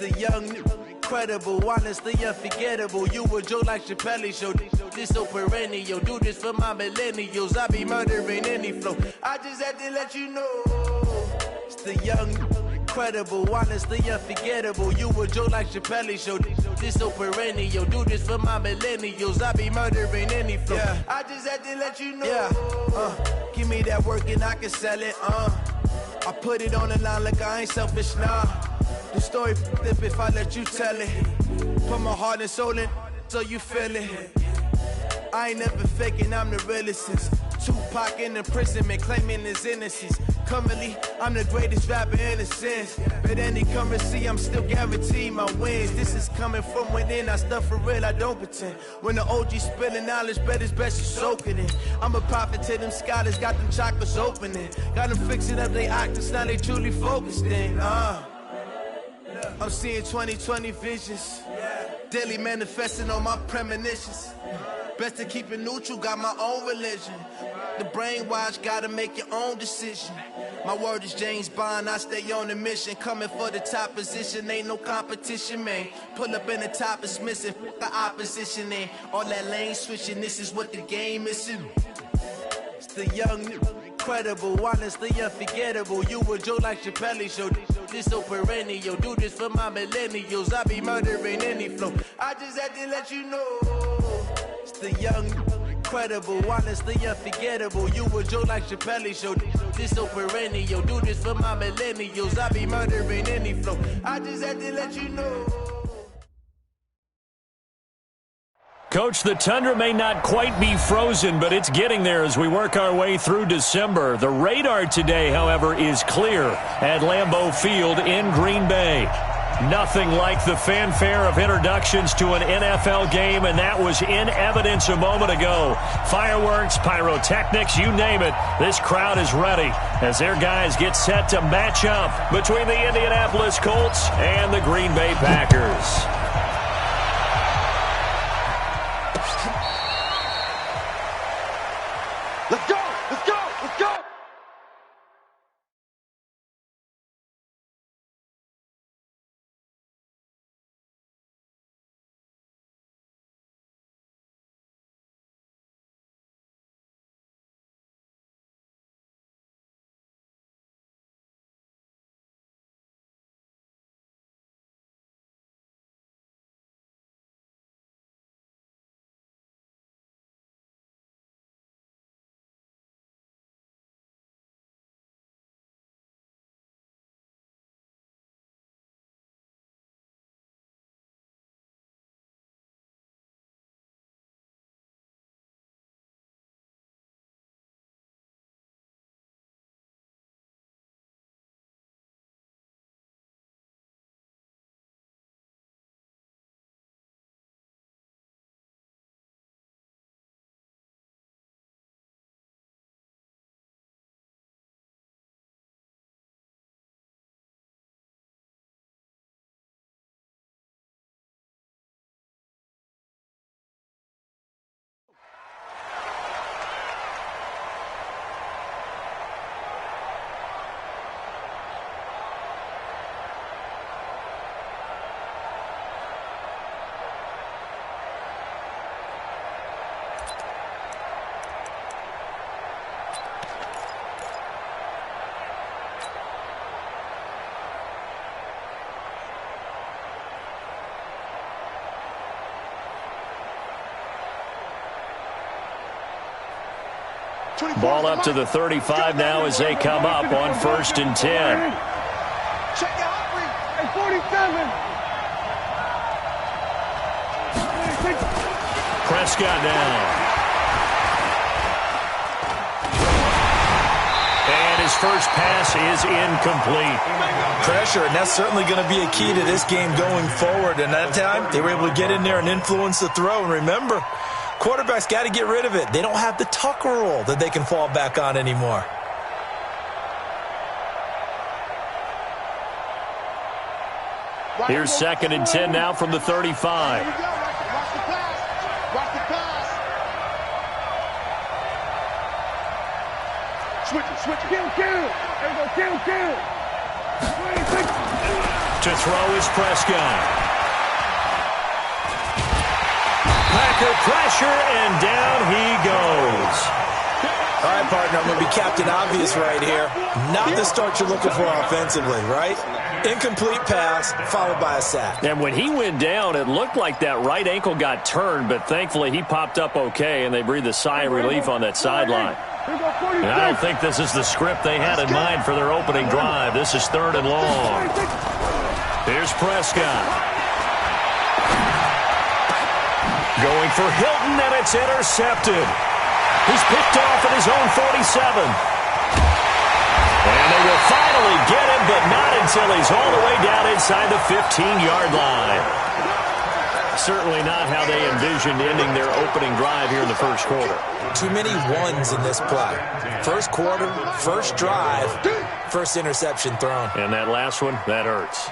the young, incredible, honestly unforgettable. You a joke like Chappelle Show. This so perennial. Do this for my millennials. I be murdering any flow. I just had to let you know. It's the young, incredible, honestly unforgettable. You a joke like Chappelle Show. This so perennial. Do this for my millennials. I be murdering any flow. Yeah. I just had to let you know. Yeah. Give me that work and I can sell it. I put it on the line like I ain't selfish, nah. The story flip if I let you tell it. Put my heart and soul in so you feel it. I ain't never faking, I'm the realest since Tupac in imprisonment, claiming his innocence. Currently, I'm the greatest rapper in a sense. But any currency, I'm still guaranteed my wins. This is coming from within, I stuff for real, I don't pretend. When the OG spilling knowledge, bet it's best you soak it in. I'm a prophet to them scholars, got them chakras opening. Got them fixing up they octaves, now they truly focused in. I'm seeing 2020 visions. Daily manifesting on my premonitions. Best to keep it neutral, got my own religion. The brainwash, gotta make your own decision. My word is James Bond, I stay on a mission. Coming for the top position, ain't no competition, man. Pull up in the top is missing, fuck the opposition, man. All that lane switching, this is what the game is. It's the young, incredible, honestly unforgettable. You a joke like Chappelle Show. This so perennial. Do this for my millennials. I be murdering any flow. I just had to let you know. It's the young, incredible, honestly unforgettable. You a joke like Chappelle Show. This so perennial. Do this for my millennials. I be murdering any flow. I just had to let you know. Coach, the tundra may not quite be frozen, but it's getting there as we work our way through December. The radar today, however, is clear at Lambeau Field in Green Bay. Nothing like the fanfare of introductions to an NFL game, and that was in evidence a moment ago. Fireworks, pyrotechnics, you name it. This crowd is ready as their guys get set to match up between the Indianapolis Colts and the Green Bay Packers. Let's go! Let's go! Let's go! Ball up to the 35 now as they come up on 1st and 10. Check out 47. Prescott down. And his first pass is incomplete. Pressure, and that's certainly going to be a key to this game going forward. And that time, they were able to get in there and influence the throw. And remember, quarterbacks got to get rid of it. They don't have the Tucker rule that they can fall back on anymore. Here's 2nd and 10 now from the 35. Watch the pass. Watch the pass. Switch it. Kill. There we go. Kill. To throw is Prescott. Packer pressure, and down he goes. All right, partner, I'm going to be Captain Obvious right here. Not the start you're looking for offensively, right? Incomplete pass, followed by a sack. And when he went down, it looked like that right ankle got turned, but thankfully he popped up okay, and they breathed a sigh of relief on that sideline. And I don't think this is the script they had in mind for their opening drive. This is 3rd and long. Here's Prescott. Going for Hilton, and it's intercepted. He's picked off at his own 47. And they will finally get him, but not until he's all the way down inside the 15-yard line. Certainly not how they envisioned ending their opening drive here in the first quarter. Too many ones in this play. First quarter, first drive, first interception thrown. And that last one, that hurts.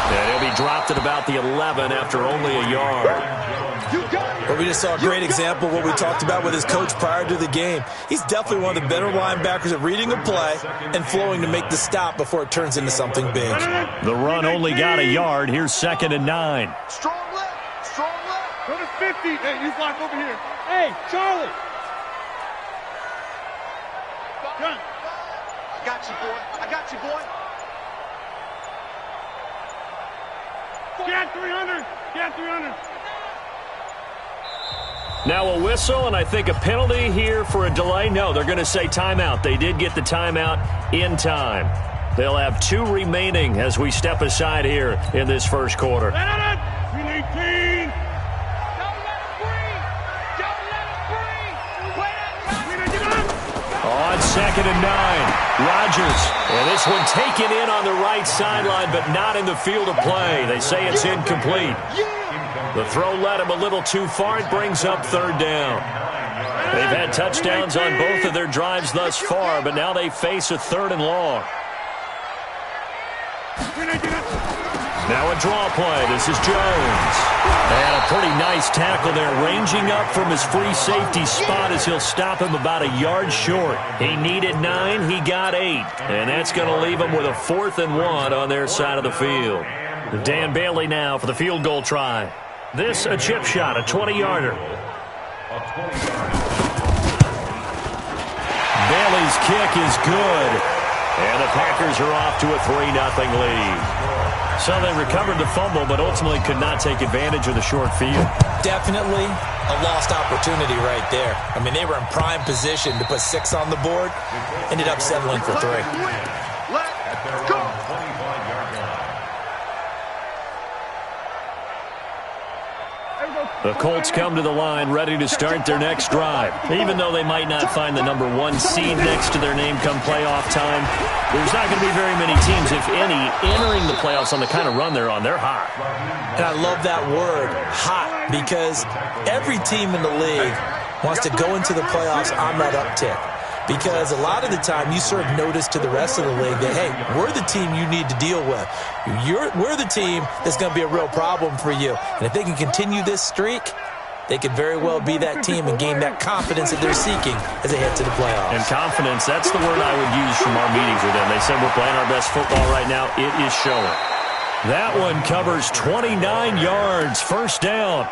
And he'll be dropped at about the 11 after only a yard. Well, we just saw a great example of what we talked about with his coach prior to the game. He's definitely one of the better linebackers at reading a play and flowing to make the stop before it turns into something big. The run only got a yard. Here's 2nd and 9. Strong left. Strong left. Go to 50. Hey, you block over here. Hey, Charlie. Gun. I got you, boy. I got you, boy. Get 300. Get 300. Now a whistle, and I think a penalty here for a delay. No, they're going to say timeout. They did get the timeout in time. They'll have 2 remaining as we step aside here in this first quarter. 319. On 2nd and 9, Rodgers. And this one taken in on the right sideline, but not in the field of play. They say it's incomplete. The throw led him a little too far. It brings up 3rd down. They've had touchdowns on both of their drives thus far, but now they face a 3rd and long. Now a draw play. This is Jones. And a pretty nice tackle there, ranging up from his free safety spot as he'll stop him about a yard short. He needed 9. He got 8. And that's going to leave him with a 4th and 1 on their side of the field. Dan Bailey now for the field goal try. This a chip shot, a 20-yarder. Bailey's kick is good. And the Packers are off to a 3-0 lead. So they recovered the fumble, but ultimately could not take advantage of the short field. Definitely a lost opportunity right there. I mean, they were in prime position to put 6 on the board. Ended up settling for 3. Let's go. The Colts come to the line ready to start their next drive. Even though they might not find the number 1 seed next to their name come playoff time, there's not going to be very many teams, if any, entering the playoffs on the kind of run they're on. They're hot. And I love that word, hot, because every team in the league wants to go into the playoffs on that uptick. Because a lot of the time you serve notice to the rest of the league that, hey, we're the team you need to deal with. We're the team that's going to be a real problem for you. And if they can continue this streak, they could very well be that team and gain that confidence that they're seeking as they head to the playoffs. And confidence, that's the word I would use from our meetings with them. They said we're playing our best football right now. It is showing. That one covers 29 yards, 1st down.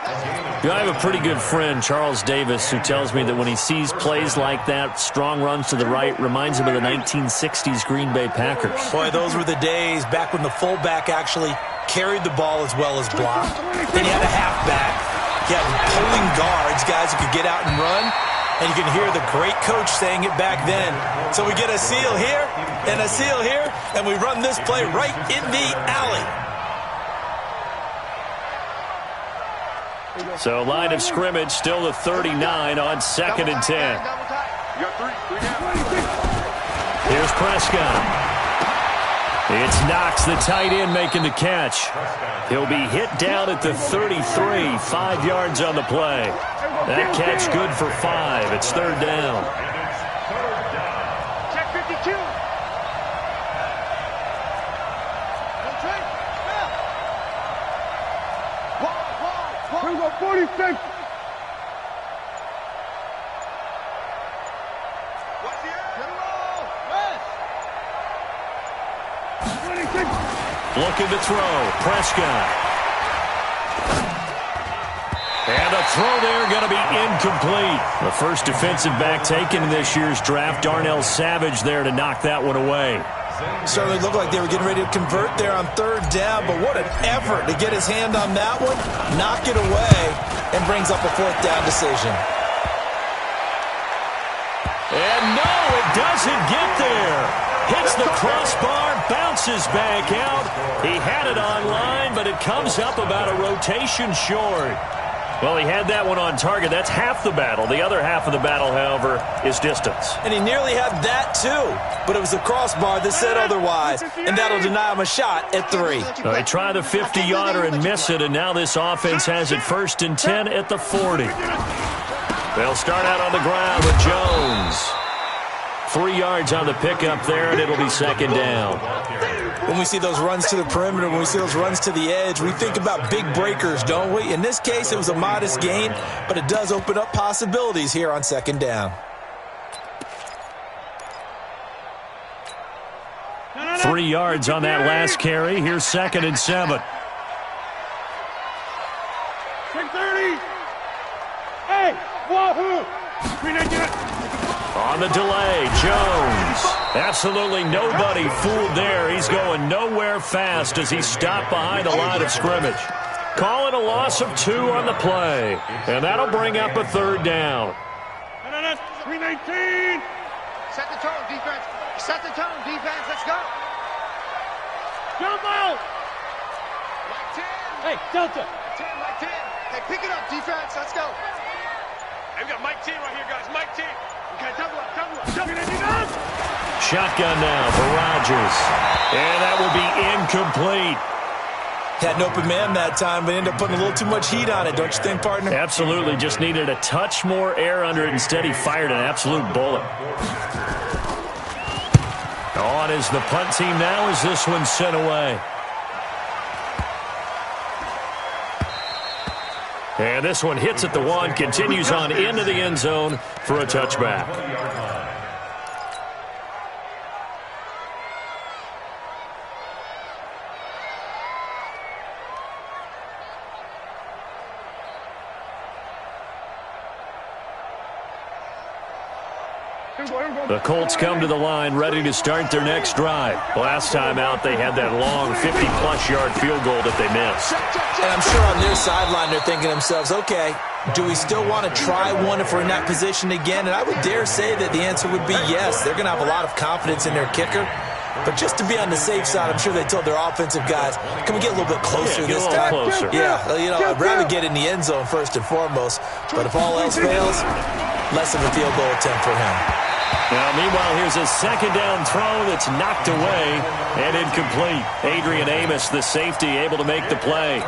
I have a pretty good friend, Charles Davis, who tells me that when he sees plays like that, strong runs to the right, reminds him of the 1960s Green Bay Packers. Boy, those were the days back when the fullback actually carried the ball as well as blocked. Then you had a halfback. You had pulling guards, guys who could get out and run. And you can hear the great coach saying it back then. So we get a seal here and a seal here, and we run this play right in the alley. So line of scrimmage still the 39 on 2nd and 10. Here's Prescott. It's Knox, the tight end, making the catch. He'll be hit down at the 33, 5 yards on the play. That catch good for 5. It's 3rd down. Check 52. Here we go, 46. Watch the air. Get it all. Rest. Looking to throw. Prescott. And the throw there going to be incomplete. The first defensive back taken in this year's draft. Darnell Savage there to knock that one away. Certainly looked like they were getting ready to convert there on third down, but what an effort to get his hand on that one, knock it away, and brings up a fourth down decision. And no, it doesn't get there. Hits the crossbar, bounces back out. He had it online, but it comes up about a rotation short. Well, he had that one on target. That's half the battle. The other half of the battle, however, is distance. And he nearly had that, too. But it was the crossbar that said otherwise, and that'll deny him a shot at 3. They try the 50-yarder and miss it, and now this offense has it 1st and 10 at the 40. They'll start out on the ground with Jones. 3 yards on the pickup there, and it'll be 2nd down. When we see those runs to the perimeter, when we see those runs to the edge, we think about big breakers, don't we? In this case, it was a modest gain, but it does open up possibilities here on 2nd down. 3 yards on that last carry. Here's 2nd and 7. 630. Hey, wahoo! On the delay, Jones. Absolutely nobody fooled there. He's going nowhere fast as he stopped behind the line of scrimmage. Calling a loss of 2 on the play. And that'll bring up a 3rd down. 319. Set the tone, defense. Set the tone, defense. Let's go. Jump out. Like 10. Hey, Delta. 10, like 10. Hey, pick it up, defense. Let's go. Hey, we got Mike T right here, guys. Mike T. Okay, double up, double up, double up. Shotgun now for Rodgers. And that will be incomplete. Had an open man that time, but ended up putting a little too much heat on it, don't you think, partner? Absolutely. Just needed a touch more air under it. Instead, he fired an absolute bullet. On is the punt team now as this one's sent away. And this one hits at the 1, continues on into the end zone for a touchback. The Colts come to the line ready to start their next drive. Last time out, they had that long 50-plus yard field goal that they missed. And I'm sure on their sideline they're thinking to themselves, okay, do we still want to try one if we're in that position again? And I would dare say that the answer would be yes. They're going to have a lot of confidence in their kicker. But just to be on the safe side, I'm sure they told their offensive guys, can we get a little bit closer this time? Closer. Yeah, you know, I'd rather get in the end zone first and foremost. But if all else fails, less of a field goal attempt for him. Now, meanwhile, here's a 2nd down throw that's knocked away and incomplete. Adrian Amos, the safety, able to make the play.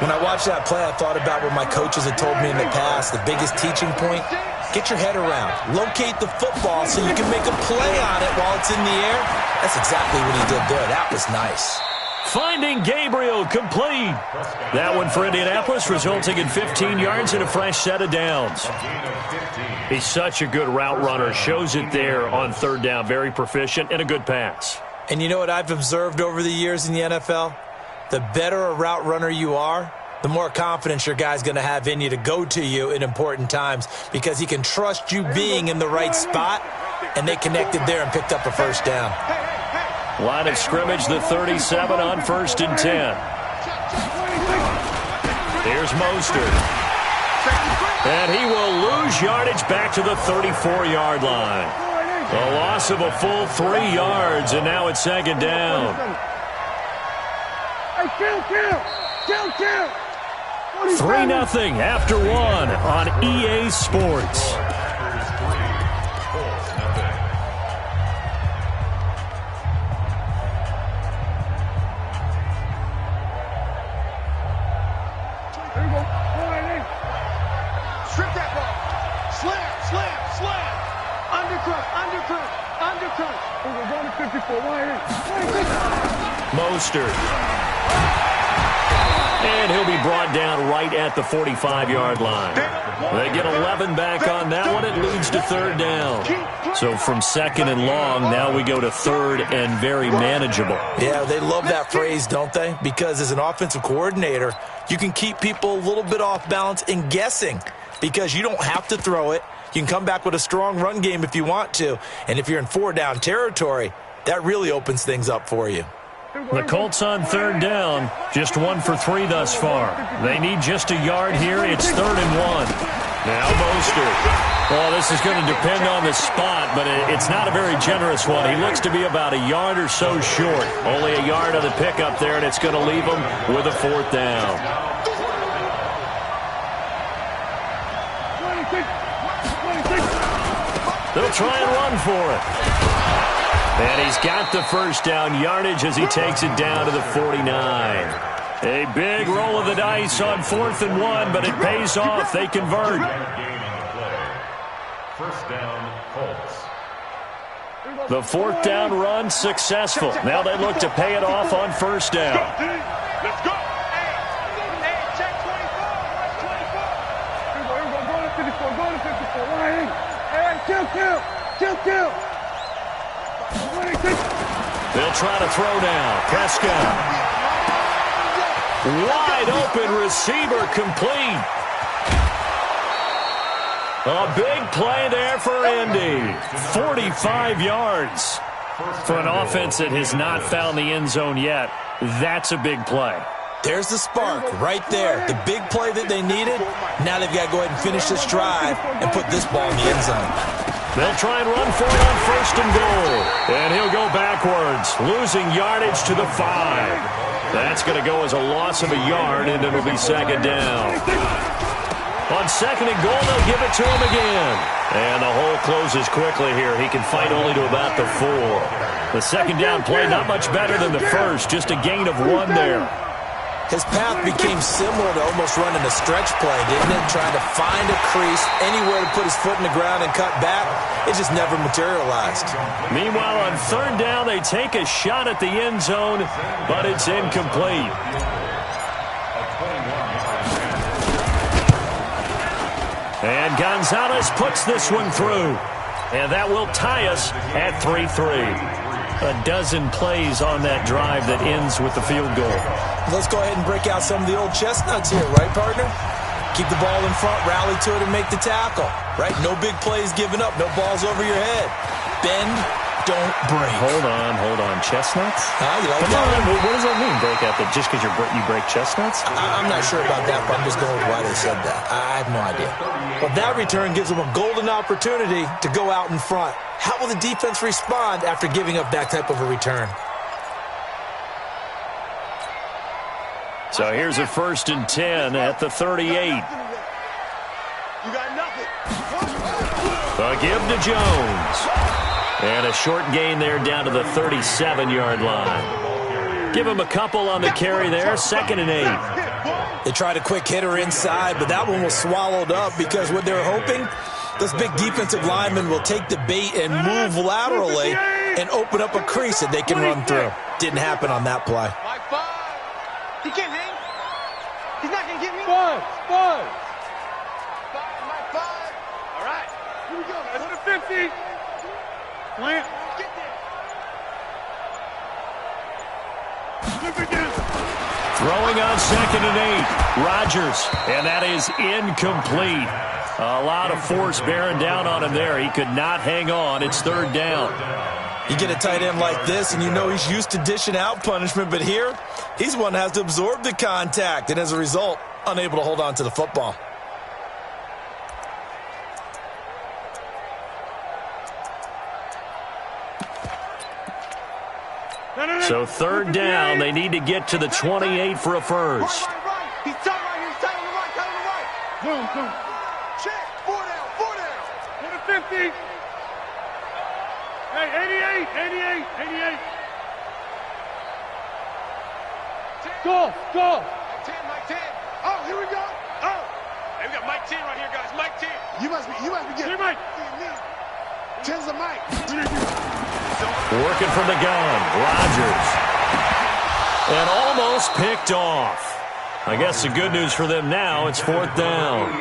When I watched that play, I thought about what my coaches had told me in the past. The biggest teaching point, get your head around. Locate the football so you can make a play on it while it's in the air. That's exactly what he did there. That was nice. Finding Gabriel complete. That one for Indianapolis, resulting in 15 yards and a fresh set of downs. He's such a good route runner. Shows it there on 3rd down. Very proficient and a good pass. And you know what I've observed over the years in the NFL? The better a route runner you are, the more confidence your guy's going to have in you to go to you in important times because he can trust you being in the right spot, and they connected there and picked up a 1st down. Line of scrimmage, the 37 on 1st and 10. Here's Mostert. And he will lose yardage back to the 34-yard line. A loss of a full 3 yards, and now it's 2nd down. Hey, kill. 3-0 after 1 on EA Sports. Strip that ball. Slam. Undercut. We're going to 54. Mostert. And he'll be brought down right at the 45-yard line. They get 11 back on that one. It leads to 3rd down. So from second and long, now we go to third and very manageable. Yeah, they love that phrase, don't they? Because as an offensive coordinator, you can keep people a little bit off balance and guessing because you don't have to throw it. You can come back with a strong run game if you want to. And if you're in 4-down territory, that really opens things up for you. The Colts on third down, just 1 for 3 thus far. They need just a yard here. It's 3rd and 1. Now Mostert. Well, this is going to depend on the spot, but it's not a very generous one. He looks to be about a yard or so short. Only a yard on the pickup there, and it's going to leave him with a 4th down. 26. They'll try and run for it. And he's got the first down yardage as he takes it down to the 49. A big roll of the dice on 4th and 1, but it pays off. They convert. First down, Colts. The 4th down run successful. Now they look to pay it off on first down. Let's go. Hey, check 24. Go to 54. Hey, kill. 26. They'll try to throw now. Prescott. Wide open receiver complete. A big play there for Indy. 45 yards. For an offense that has not found the end zone yet, that's a big play. There's the spark right there. The big play that they needed. Now they've got to go ahead and finish this drive and put this ball in the end zone. They'll try and run for it on 1st and goal. And he'll go backwards, losing yardage to the 5. That's going to go as a loss of a yard, and it'll be 2nd down. On 2nd and goal, they'll give it to him again. And the hole closes quickly here. He can fight only to about the 4. The 2nd down play, not much better than the first, just a gain of 1 there. His path became similar to almost running a stretch play, didn't it? Trying to find a crease, anywhere to put his foot in the ground and cut back. It just never materialized. Meanwhile, on 3rd down, they take a shot at the end zone, but it's incomplete. And Gonzalez puts this one through. And that will tie us at 3-3. A dozen plays on that drive that ends with the field goal. Let's go ahead and break out some of the old chestnuts here, right, partner? Keep the ball in front, rally to it, and make the tackle, right? No big plays given up, no balls over your head. Bend, don't break. Hold on. Chestnuts? You like Come that on, one? what does that mean, break out? That just because you break chestnuts? I'm not sure about that, but I'm just going with why they said that. I have no idea. But that return gives them a golden opportunity to go out in front. How will the defense respond after giving up that type of a return? So here's a 1st and 10 at the 38. You got nothing. A give to Jones. And a short gain there down to the 37-yard line. Give him a couple on the carry there, 2nd and 8. They tried a quick hitter inside, but that one was swallowed up because what they're hoping, those big defensive linemen will take the bait and move laterally and open up a crease that they can run through. Didn't happen on that play. My 5. He can't hang. He's not going to get me. 5. My 5. All right. Here we go, guys. Go to 50. Plant. Get there. Flip again. Throwing on 2nd and 8. Rodgers. And that is incomplete. A lot of force bearing down on him there. He could not hang on. It's 3rd down. You get a tight end like this, and you know he's used to dishing out punishment, but here, he's one that has to absorb the contact, and as a result, unable to hold on to the football. So 3rd down, they need to get to the 28 for a first. Right. He's tight right here. He's tight on the right. Zoom. Check. 4 down. Go to 50. Hey, 88. Go. Mike 10. Oh, here we go. Oh. Hey, we got Mike 10 right here, guys. Mike 10. You must be getting Here, Mike. 10's a Mike. Working from the gun, Rodgers. And almost picked off. I guess the good news for them now, it's 4th down.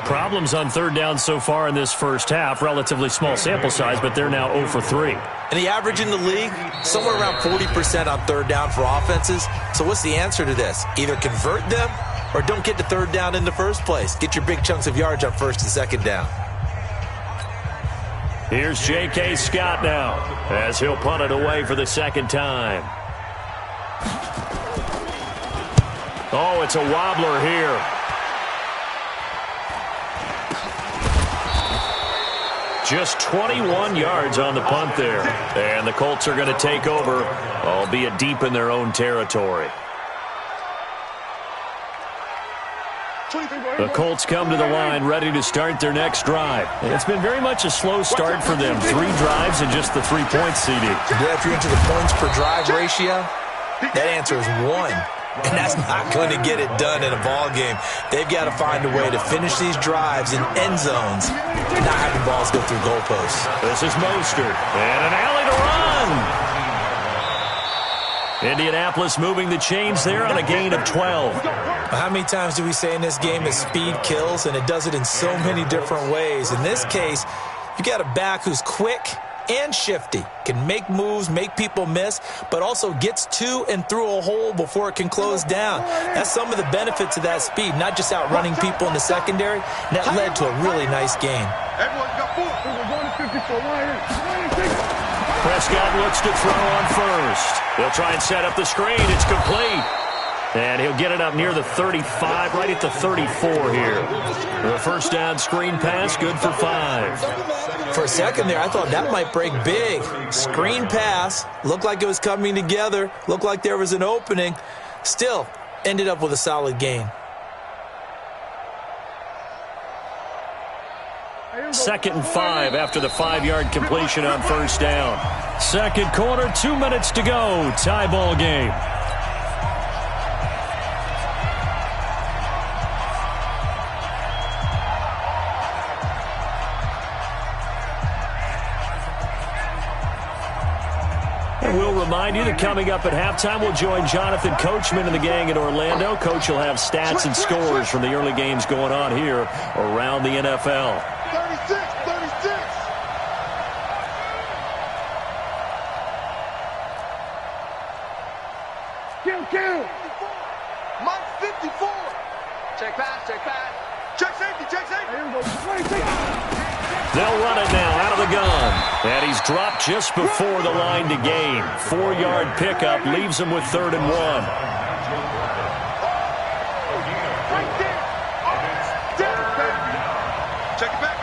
Problems on third down so far in this first half. Relatively small sample size, but they're now 0 for 3. And the average in the league, somewhere around 40% on third down for offenses. So what's the answer to this? Either convert them or don't get to third down in the first place. Get your big chunks of yards on first and second down. Here's J.K. Scott now as he'll punt it away for the second time. Oh, it's a wobbler here. Just 21 yards on the punt there. And the Colts are going to take over, albeit deep in their own territory. The Colts come to the line ready to start their next drive. It's been very much a slow start for them. 3 drives and just the 3 points, CD. Yeah, if you're into the points per drive ratio, that answer is 1. And that's not going to get it done in a ball game. They've got to find a way to finish these drives in end zones, not having balls go through goalposts. This is Mostert. And an alley to run. Indianapolis moving the chains there on a gain of 12. How many times do we say in this game that speed kills, and it does it in so many different ways? In this case, you got a back who's quick and shifty, can make moves, make people miss, but also gets to and through a hole before it can close down. That's some of the benefits of that speed, not just outrunning people in the secondary. And that led to a really nice gain. Prescott looks to throw on first. He'll try and set up the screen. It's complete. And he'll get it up near the 35, right at the 34 here. The first down screen pass, good for 5. For a second there, I thought that might break big. Screen pass, looked like it was coming together, looked like there was an opening. Still, ended up with a solid gain. Second and 5 after the 5-yard completion on first down. Second quarter, 2 minutes to go. Tie ball game. We'll remind you that coming up at halftime, we'll join Jonathan Coachman and the gang in Orlando. Coach will have stats and scores from the early games going on here around the NFL. 36. Kill. Mike 54. Check pass. Check safety. They'll run it now out of the gun. And he's dropped just before the line to gain. 4-yard pickup leaves him with 3rd and 1. Check it back.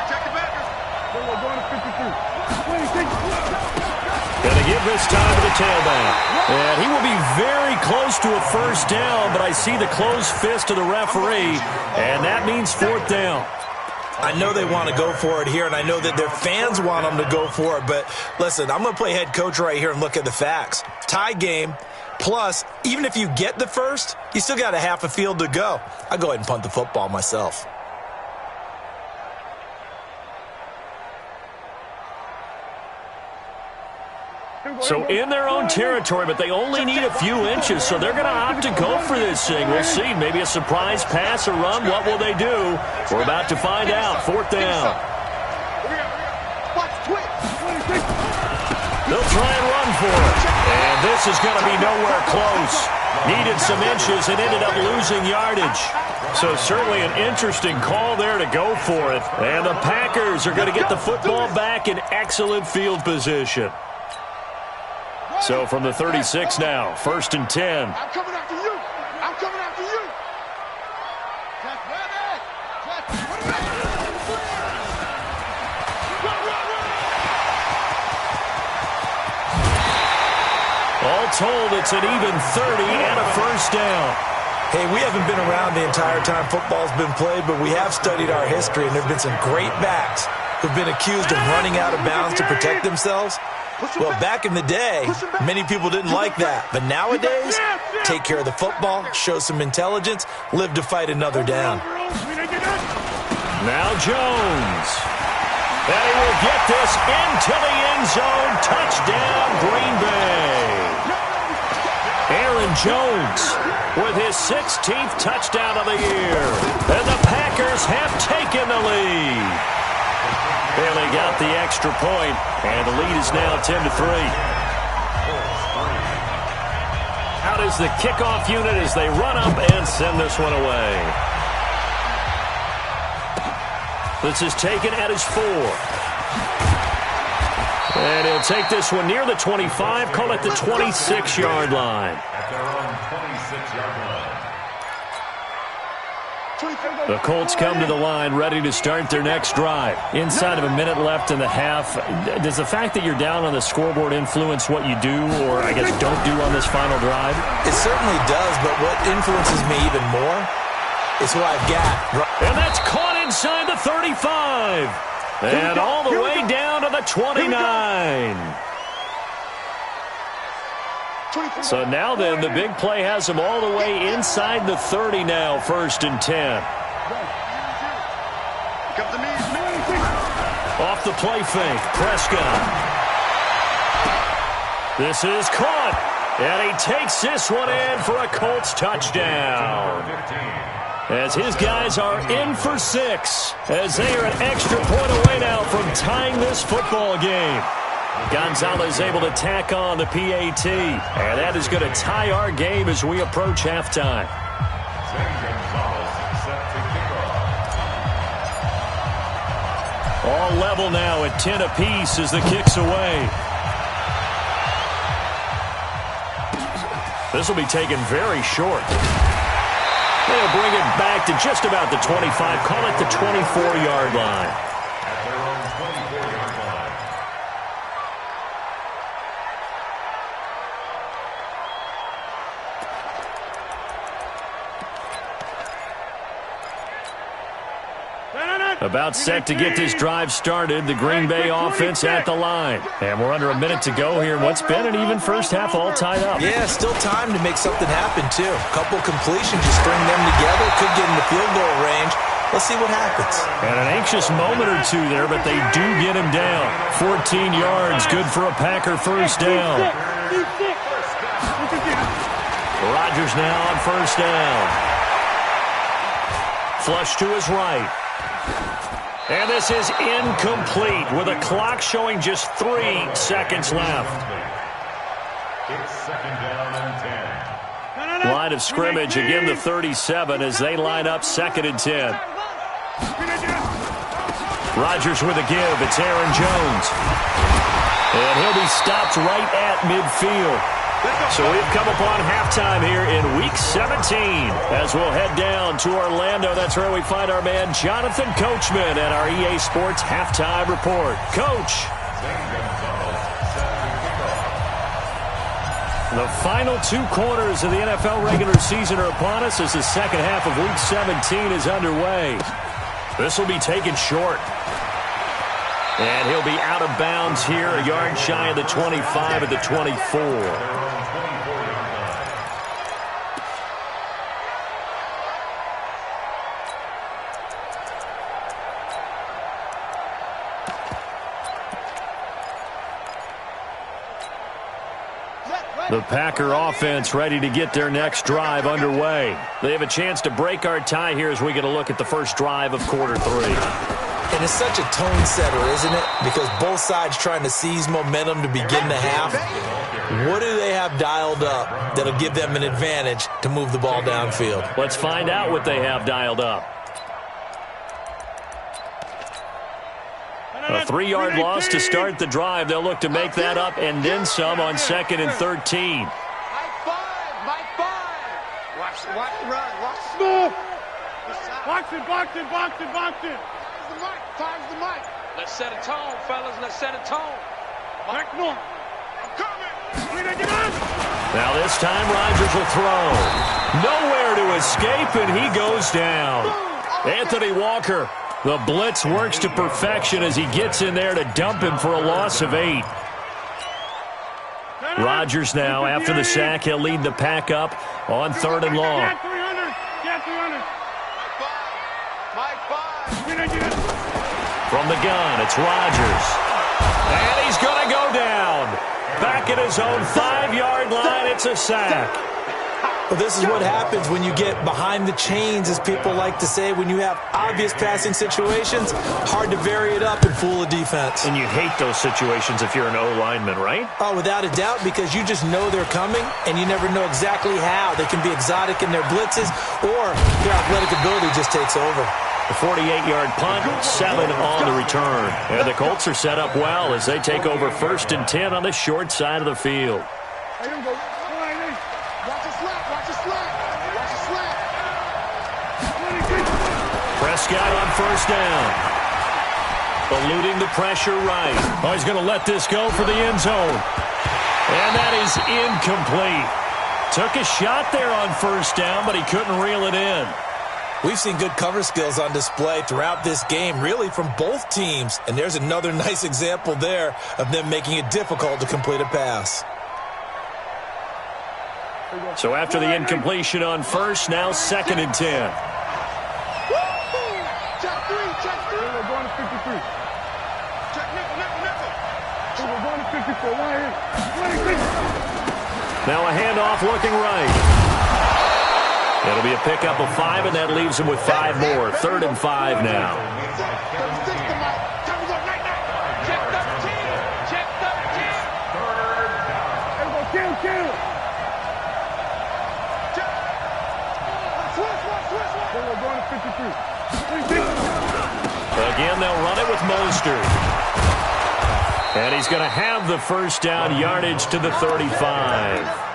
Going to give this time to the tailback. And he will be very close to a first down, but I see the closed fist of the referee, and that means 4th down. I know they want to go for it here, and I know that their fans want them to go for it, but listen, I'm going to play head coach right here and look at the facts. Tie game, plus, even if you get the first, you still got a half a field to go. I'll go ahead and punt the football myself. So in their own territory, but they only need a few inches, so they're going to opt to go for this thing. We'll see. Maybe a surprise pass or run. What will they do? We're about to find out. 4th down. They'll try and run for it. And this is going to be nowhere close. Needed some inches and ended up losing yardage. So certainly an interesting call there to go for it. And the Packers are going to get the football back in excellent field position. So from the 36 now, 1st and 10. I'm coming after you. All told, it's an even 30 and a first down. Hey, we haven't been around the entire time football's been played, but we have studied our history, and there have been some great backs who've been accused of running out of bounds to protect themselves. Well, back in the day, many people didn't like that. But nowadays, take care of the football, show some intelligence, live to fight another down. Now Jones. And he will get this into the end zone. Touchdown, Green Bay. Aaron Jones with his 16th touchdown of the year. And the Packers have taken the lead. Barely got the extra point, and the lead is now 10-3. Out is the kickoff unit as they run up and send this one away. This is taken at his 4. And he'll take this one near the 25, call it the 26-yard line. At their own 26-yard line. The Colts come to the line ready to start their next drive. Inside of a minute left in the half, does the fact that you're down on the scoreboard influence what you do or, I guess, don't do on this final drive? It certainly does, but what influences me even more is what I've got. And that's caught inside the 35. And all the way down to the 29. So now then, the big play has them all the way inside the 30 now, 1st and 10. Off the play fake, Prescott. This is caught. And he takes this one in for a Colts touchdown. As his guys are in for 6. As they are an extra point away now from tying this football game. Gonzalez able to tack on the PAT. And that is going to tie our game as we approach halftime. All level now at 10 apiece as the kick's away. This will be taken very short. They'll bring it back to just about the 25. Call it the 24-yard line. At their own 24-yard line. About set to get this drive started, the Green Bay offense at the line. And we're under a minute to go here in what's been an even first half all tied up. Yeah, still time to make something happen, too. A couple completions, you string them together, could get in the field goal range. Let's see what happens. And an anxious moment or two there, but they do get him down. 14 yards, good for a Packer first down. Rodgers now on first down. Flush to his right. And this is incomplete with a clock showing just 3 seconds left. It's 2nd down and 10. Line of scrimmage, again the 37 as they line up 2nd and 10. Rodgers with a give. It's Aaron Jones. And he'll be stopped right at midfield. So we've come upon halftime here in Week 17 as we'll head down to Orlando. That's where we find our man Jonathan Coachman at our EA Sports Halftime Report. Coach. The final 2 quarters of the NFL regular season are upon us as the second half of Week 17 is underway. This will be taken short. And he'll be out of bounds here, a yard shy of the 25 at the 24. The Packer offense ready to get their next drive underway. They have a chance to break our tie here as we get a look at the first drive of quarter 3. And it's such a tone setter, isn't it? Because both sides trying to seize momentum to begin the half. What do they have dialed up that'll give them an advantage to move the ball downfield? Let's find out what they have dialed up. A 3-yard loss to start the drive. They'll look to make that up and then some on 2nd and 13. Mike 5. Watch the run. Watch the Box it. Five's the mic. Let's set a tone, fellas. Let's set a tone. Back north. I'm coming. Now this time Rodgers will throw. Nowhere to escape, and he goes down. Anthony Walker. The blitz works to perfection as he gets in there to dump him for a loss of 8. Rodgers now, after the sack, he'll lead the pack up on 3rd and long. Get 300. Mike 5. From the gun, it's Rodgers. And he's going to go down. Back at his own 5-yard line, it's a sack. Well, this is what happens when you get behind the chains, as people like to say. When you have obvious passing situations, hard to vary it up and fool a defense. And you hate those situations if you're an O-lineman, right? Oh, without a doubt, because you just know they're coming, and you never know exactly how. They can be exotic in their blitzes, or their athletic ability just takes over. The 48-yard punt, 7 on the return. And the Colts are set up well as they take over 1st and 10 on the short side of the field. Prescott on 1st down. Eluding the pressure right. Oh, he's going to let this go for the end zone. And that is incomplete. Took a shot there on 1st down, but he couldn't reel it in. We've seen good cover skills on display throughout this game, really from both teams. And there's another nice example there of them making it difficult to complete a pass. So after the incompletion on 1st, now 2nd and 10. Check 3, check 3. We're going to 53. Check nickel. We're going to 54. Now a handoff looking right. It'll be a pickup of 5, and that leaves him with 5 more. 3rd and 5 now. Check 13. Check 13. Kill. We're going to 53. Again, they'll run it with Mostert. And he's going to have the 1st down, yardage to the 35.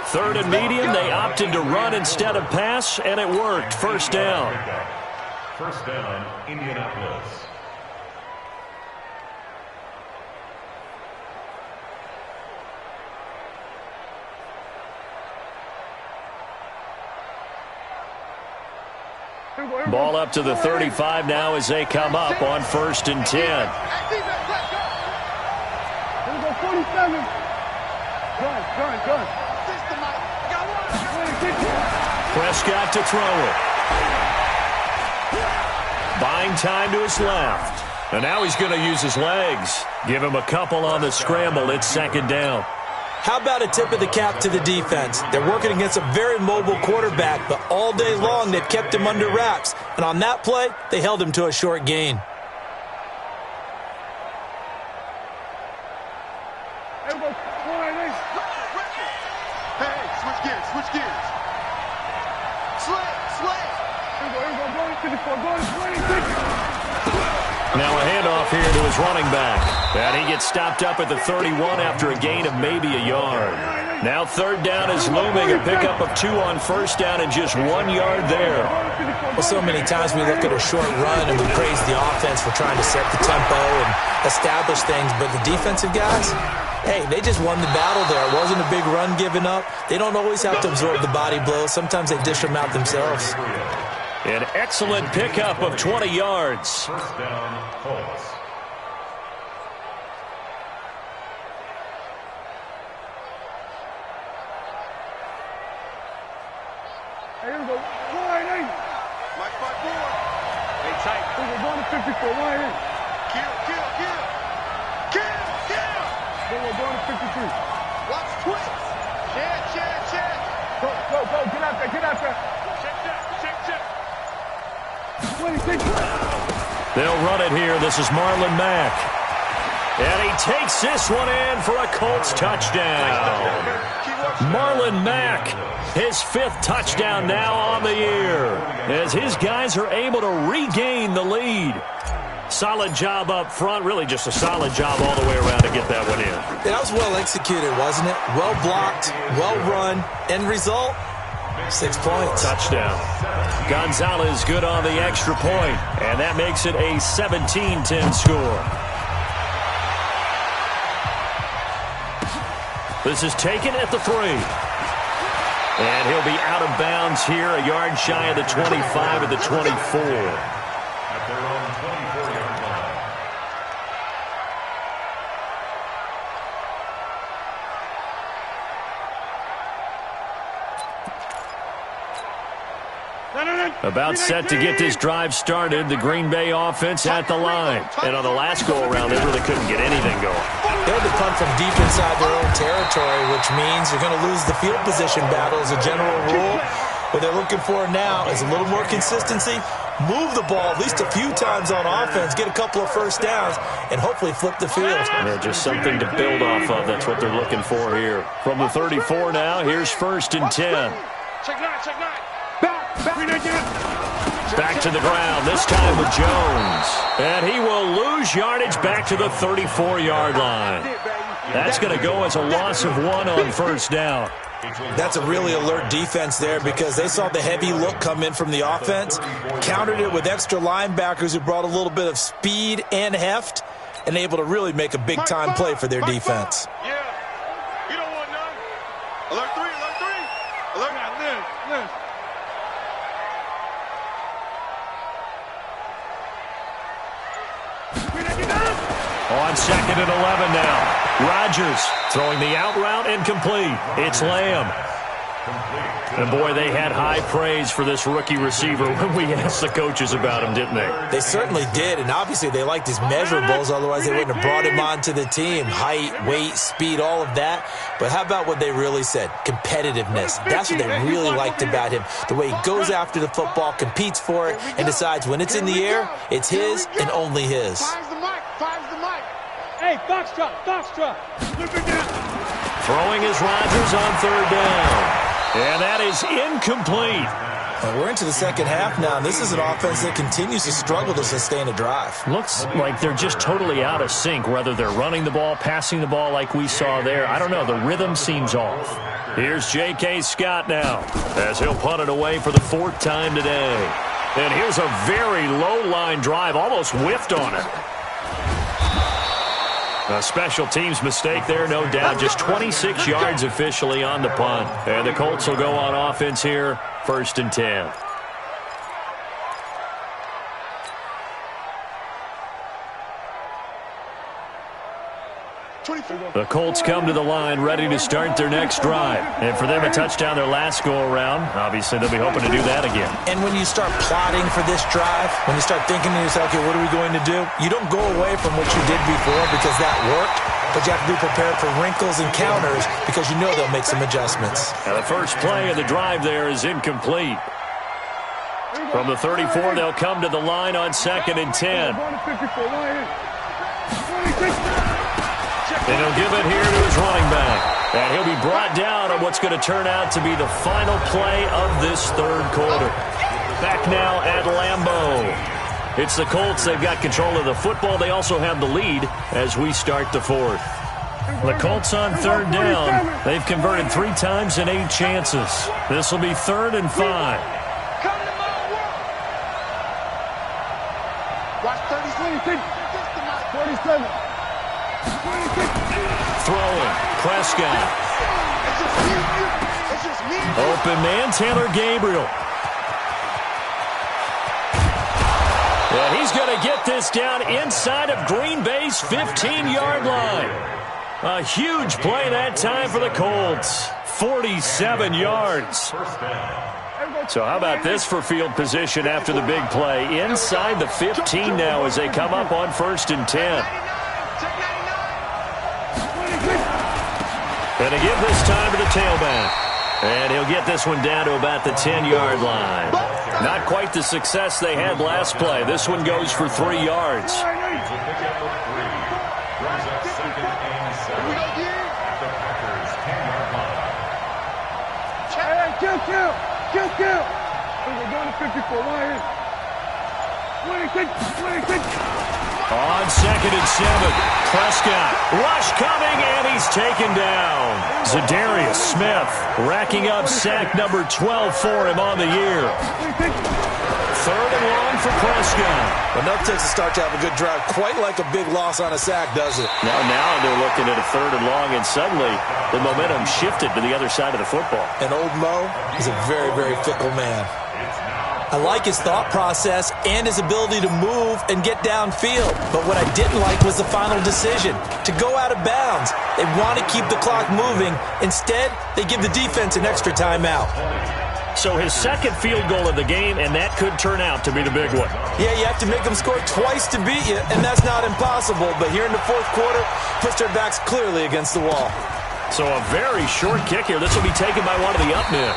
3rd and medium, they opted to run instead of pass, and it worked. 1st down. 1st down, Indianapolis. Ball up to the 35 now as they come up on 1st and 10. Here we go, 47. Gun. Prescott to throw it. Buying time to his left. And now he's going to use his legs. Give him a couple on the scramble. It's 2nd down. How about a tip of the cap to the defense? They're working against a very mobile quarterback, but all day long they've kept him under wraps. And on that play, they held him to a short gain. Switch gears. Slay. Now a handoff here to his running back. And he gets stopped up at the 31 after a gain of maybe a yard. Now 3rd down is looming. A pickup of 2 on 1st down and just 1 yard there. Well, so many times we look at a short run and we praise the offense for trying to set the tempo and establish things. But the defensive guys, hey, they just won the battle there. It wasn't a big run given up. They don't always have to absorb the body blows. Sometimes they dish them out themselves. An excellent pickup of 20 yards. 1st down, Colts. Here we go. Mike 5-4. Hey, tight. We're going to 54. Kill. Then we're going to 53. Watch twist. Check. Go. Get out there. Check. 26. They'll run it here. This is Marlon Mack. And he takes this one in for a Colts touchdown. Marlon Mack, his 5th touchdown now on the year, as his guys are able to regain the lead. Solid job up front, really just a solid job all the way around to get that one in. That was well executed, wasn't it? Well blocked, well run. End result, 6 points. Touchdown. Gonzalez good on the extra point, and that makes it a 17-10 score. This is taken at the 3. And he'll be out of bounds here, a yard shy of the 25 of the 24. At their own 24-yard line. About set to get this drive started, the Green Bay offense at the line. And on the last go-around, they really couldn't get anything going. They had to punt from deep inside their own territory, which means you're going to lose the field position battle as a general rule. What they're looking for now is a little more consistency, move the ball at least a few times on offense, get a couple of first downs, and hopefully flip the field. Yeah, just something to build off of. That's what they're looking for here. From the 34 now, here's 1st and 10. Check nine, check nine. Back to the ground, this time with Jones. And he will lose yardage back to the 34-yard line. That's going to go as a loss of 1 on 1st down. That's a really alert defense there because they saw the heavy look come in from the offense, countered it with extra linebackers who brought a little bit of speed and heft, and able to really make a big-time play for their defense. Yeah. You don't want none. Alert 3, alert 3. Alert. Liz. On 2nd and 11 now. Rodgers throwing the out route incomplete. It's Lamb. And boy, they had high praise for this rookie receiver when we asked the coaches about him, didn't they? They certainly did, and obviously they liked his measurables, otherwise they wouldn't have brought him onto the team. Height, weight, speed, all of that. But how about what they really said? Competitiveness. That's what they really liked about him. The way he goes after the football, competes for it, and decides when it's in the air, it's his and only his. Finds the mic, finds the mic. Hey, Foxtrot. Look at that. Throwing is Rodgers on 3rd down. And that is incomplete. And we're into the second half now, and this is an offense that continues to struggle to sustain a drive. Looks like they're just totally out of sync, whether they're running the ball, passing the ball like we saw there. I don't know. The rhythm seems off. Here's J.K. Scott now as he'll punt it away for the 4th time today. And here's a very low-line drive, almost whiffed on it. A special teams mistake there, no doubt. Just 26 yards officially on the punt. And the Colts will go on offense here, 1st and 10. The Colts come to the line ready to start their next drive. And for them, a touchdown their last go-around. Obviously, they'll be hoping to do that again. And when you start plotting for this drive, when you start thinking to yourself, okay, what are we going to do? You don't go away from what you did before because that worked, but you have to be prepared for wrinkles and counters because you know they'll make some adjustments. Now, the first play of the drive there is incomplete. From the 34, they'll come to the line on 2nd and 10. And he'll give it here to his running back. And he'll be brought down on what's going to turn out to be the final play of this 3rd quarter. Back now at Lambeau. It's the Colts. They've got control of the football. They also have the lead as we start the 4th. The Colts on 3rd down. They've converted 3 times in 8 chances. This will be 3rd and 5. Watch 47. Throwing. Prescott. Open man, Taylor Gabriel. And he's going to get this down inside of Green Bay's 15-yard line. A huge play that time for the Colts. 47 yards. So how about this for field position after the big play? Inside the 15 now as they come up on 1st and 10. And to give this time to the tailback. And he'll get this one down to about the 10-yard line. Not quite the success they had last play. This one goes for 3 yards. Kill. We're going to 54. Right here. 26. On 2nd and 7, Prescott, rush coming, and he's taken down. Zadarius Smith racking up sack number 12 for him on the year. 3rd and long for Prescott. Enough takes to start to have a good drive. Quite like a big loss on a sack, does it? Now they're looking at a 3rd and long, and suddenly the momentum shifted to the other side of the football. And old Mo is a very, very fickle man. I like his thought process and his ability to move and get downfield. But what I didn't like was the final decision, to go out of bounds. They want to keep the clock moving. Instead, they give the defense an extra timeout. So his second field goal of the game, and that could turn out to be the big one. Yeah, you have to make them score twice to beat you, and that's not impossible. But here in the fourth quarter, pushed their backs clearly against the wall. So a very short kick here. This will be taken by one of the up men.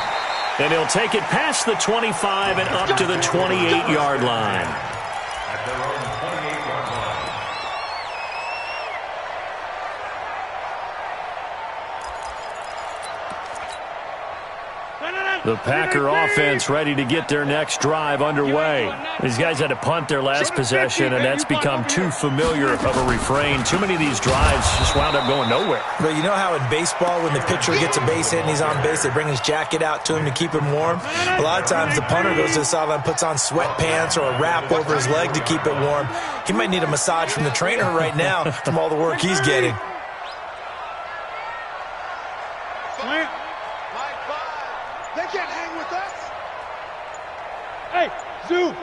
And he'll take it past the 25 and up to the 28-yard line. At their own 28-yard line. The Packer offense ready to get their next drive underway. These guys had to punt their last possession, and that's become too familiar of a refrain. Too many of these drives just wound up going nowhere. But you know how in baseball, when the pitcher gets a base hit and he's on base, they bring his jacket out to him to keep him warm? A lot of times the punter goes to the sideline, puts on sweatpants or a wrap over his leg to keep it warm. He might need a massage from the trainer right now from all the work he's getting. They can't hang with us. Hey, Zoo.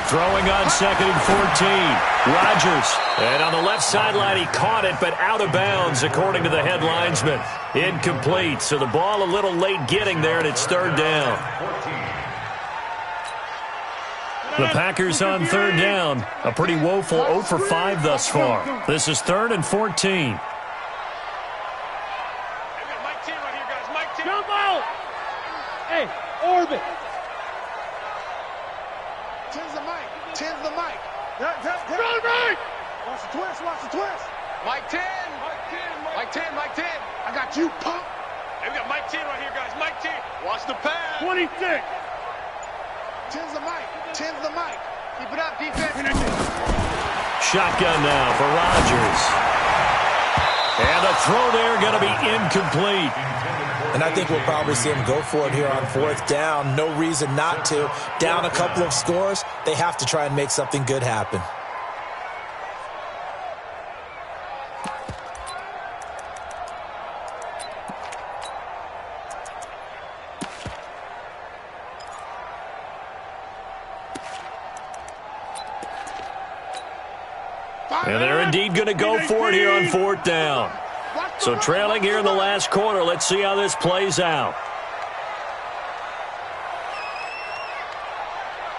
Throwing on 2nd and 14. Rodgers. And on the left sideline, he caught it, but out of bounds, according to the head linesman. Incomplete. So the ball a little late getting there, and it's 3rd down. The Packers on 3rd down. A pretty woeful 0 for 5 thus far. This is 3rd and 14. Jump out! Hey, orbit! Tens the mic. Tens the mic. Run right! Watch the twist. Watch the twist. Mike 10. Mike 10. Mike 10. I got you, punk. Hey, we got Mike 10 right here, guys. Mike 10. Watch the pass. 26. Tens the mic. Tens the mic. Keep it up, defense. Shotgun now for Rodgers. And the throw there going to be incomplete. And I think we'll probably see him go for it here on 4th down. No reason not to. Down a couple of scores, they have to try and make something good happen. And they're indeed going to go for it here on 4th down. So trailing here in the last quarter. Let's see how this plays out.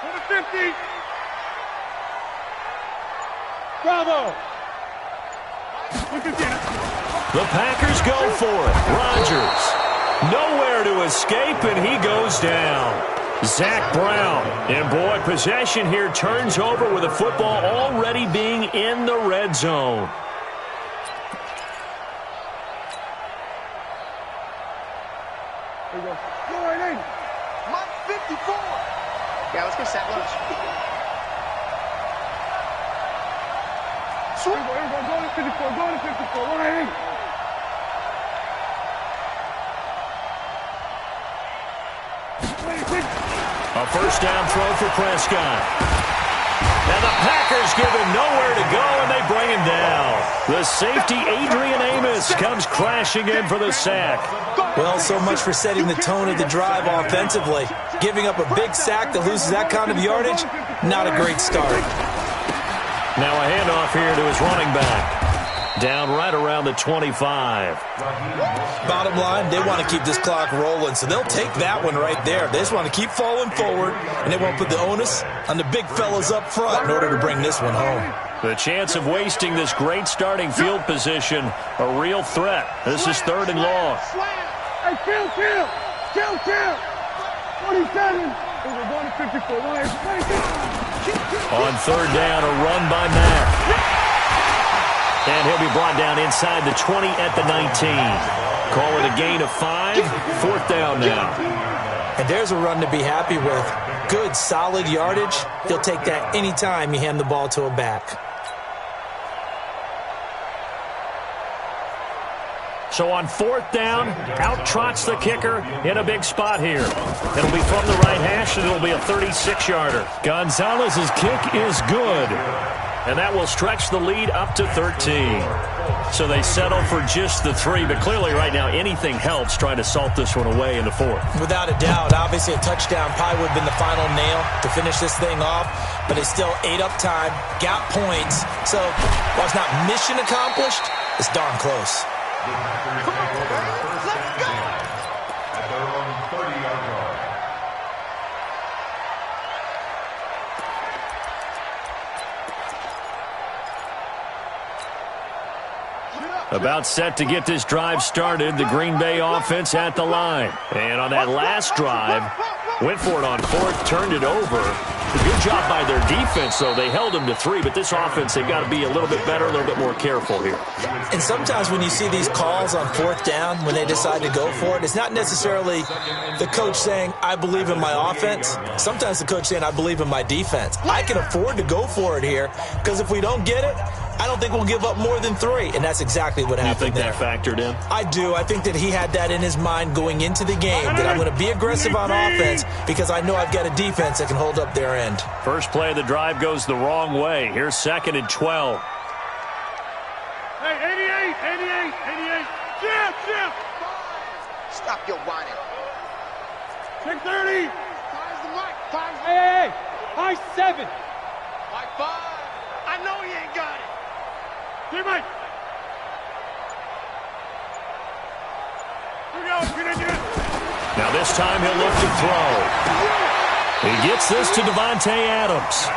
To the 50. Bravo. The Packers go for it. Rodgers. Nowhere to escape, and he goes down. Zach Brown. And boy, possession here turns over with the football already being in the red zone. There you go. Go right in. Mike 54. Yeah, let's go set lunch. Here we go. Go to 54. Go to 54. Right in. A first down throw for Prescott. And the Packers give him nowhere to go, and they bring him down. The safety, Adrian Amos, comes crashing in for the sack. Well, so much for setting the tone of the drive offensively. Giving up a big sack that loses that kind of yardage, not a great start. Now a handoff here to his running back. Down right around the 25. Bottom line, they want to keep this clock rolling, so they'll take that one right there. They just want to keep falling forward, and they won't put the onus on the big fellas up front in order to bring this one home. The chance of wasting this great starting field position, a real threat. This is 3rd and long. Hey, kill. 27. We're going to 54. On 3rd down, a run by Mack. And he'll be brought down inside the 20 at the 19. Call it a gain of 5. 4th down now. And there's a run to be happy with. Good, solid yardage. He'll take that anytime you hand the ball to a back. So on 4th down, out trots the kicker in a big spot here. It'll be from the right hash, and it'll be a 36-yarder. Gonzalez's kick is good. And that will stretch the lead up to 13. So they settle for just the 3, but clearly right now anything helps trying to salt this one away in the 4th. Without a doubt, obviously a touchdown probably would have been the final nail to finish this thing off, but it's still ate up time, got points. So while it's not mission accomplished, it's darn close. Come on, let's go. About set to get this drive started, the Green Bay offense at the line. And on that last drive, went for it on fourth, turned it over. Good job by their defense, though. They held them to 3, but this offense, they've got to be a little bit better, a little bit more careful here. And sometimes when you see these calls on fourth down, when they decide to go for it, it's not necessarily the coach saying, I believe in my offense. Sometimes the coach saying, I believe in my defense. I can afford to go for it here, because if we don't get it, I don't think we'll give up more than 3, and that's exactly what happened there. You think that factored in? I do. I think that he had that in his mind going into the game, that I'm going to be aggressive on offense because I know I've got a defense that can hold up their end. First play of the drive goes the wrong way. Here's 2nd and 12. Hey, 88. Jim. Stop your whining. 630. Five's the mic. Hey. High 7. Mike 5. I know he ain't got it. Here, Mike. Now this time he'll look to throw. He gets this to Devontae Adams.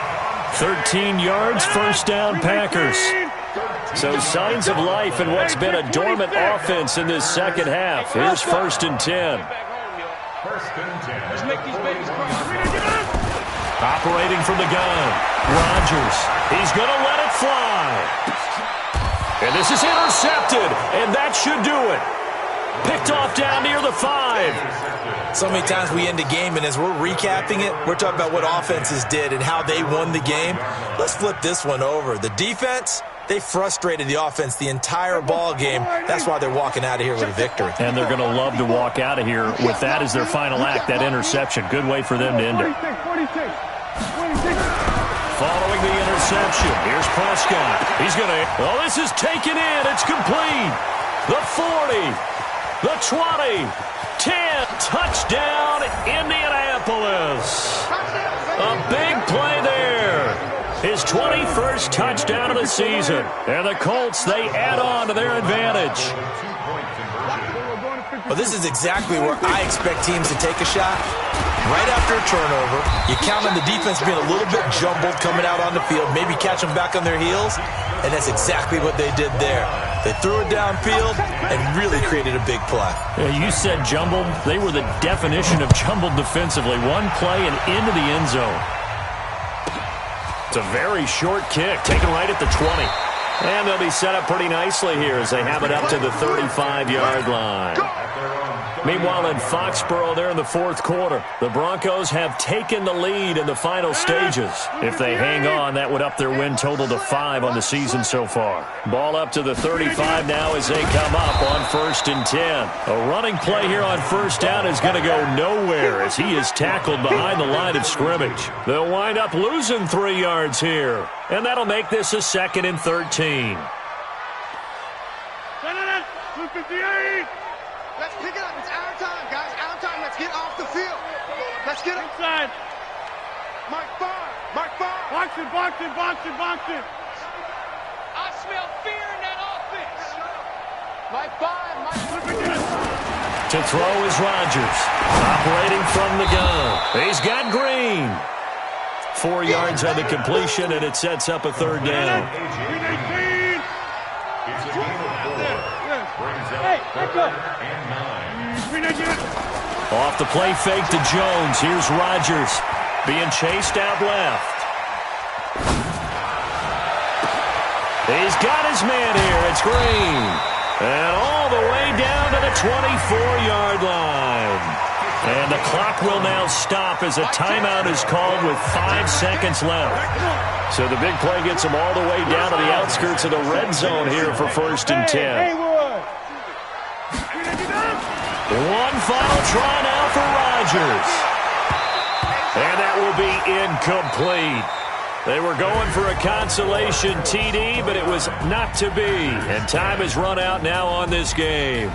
13 yards, first down Packers. So signs of life in what's been a dormant offense in this second half. Here's 1st and 10. Let's make these babies cry. Operating from the gun, Rodgers. He's going to let it fly. And this is intercepted, and that should do it. Picked off down near the 5. So many times we end a game, and as we're recapping it, we're talking about what offenses did and how they won the game. Let's flip this one over. The defense, they frustrated the offense the entire ball game. That's why they're walking out of here with a victory. And they're going to love to walk out of here with that as their final act, that interception. Good way for them to end it. 46. Following the interception, here's Prescott. He's going to, well, this is taken in. It's complete. The 40, the 20, 10, touchdown, Indianapolis. A big play there. His 21st touchdown of the season. And the Colts, they add on to their advantage. Well, this is exactly where I expect teams to take a shot. Right after a turnover, you count on the defense being a little bit jumbled coming out on the field, maybe catch them back on their heels, and that's exactly what they did there. They threw it downfield and really created a big play. Yeah, you said jumbled. They were the definition of jumbled defensively. One play and into the end zone. It's a very short kick, taken right at the 20. And they'll be set up pretty nicely here as they have it up to the 35-yard line. Meanwhile, in Foxborough, they're in the 4th quarter. The Broncos have taken the lead in the final stages. If they hang on, that would up their win total to 5 on the season so far. Ball up to the 35 now as they come up on 1st and 10. A running play here on 1st down is going to go nowhere as he is tackled behind the line of scrimmage. They'll wind up losing 3 yards here, and that'll make this a 2nd and 13. 258. Let's pick it up. It's our time, guys. Our time. Let's get off the field. Let's get Inside. Mike 5. Mike 5. Box it. I smell fear in that offense. Mike 5. Mike. To throw is Rodgers. Operating from the gun. He's got Green. 4 yards on the completion, and it sets up a 3rd down. Hey, let's go. Off the play fake to Jones. Here's Rodgers being chased out left. He's got his man here. It's Green. And all the way down to the 24-yard line. And the clock will now stop as a timeout is called with 5 seconds left. So the big play gets them all the way down to the outskirts of the red zone here for 1st and 10. One final try now for Rodgers. And that will be incomplete. They were going for a consolation TD, but it was not to be. And time has run out now on this game.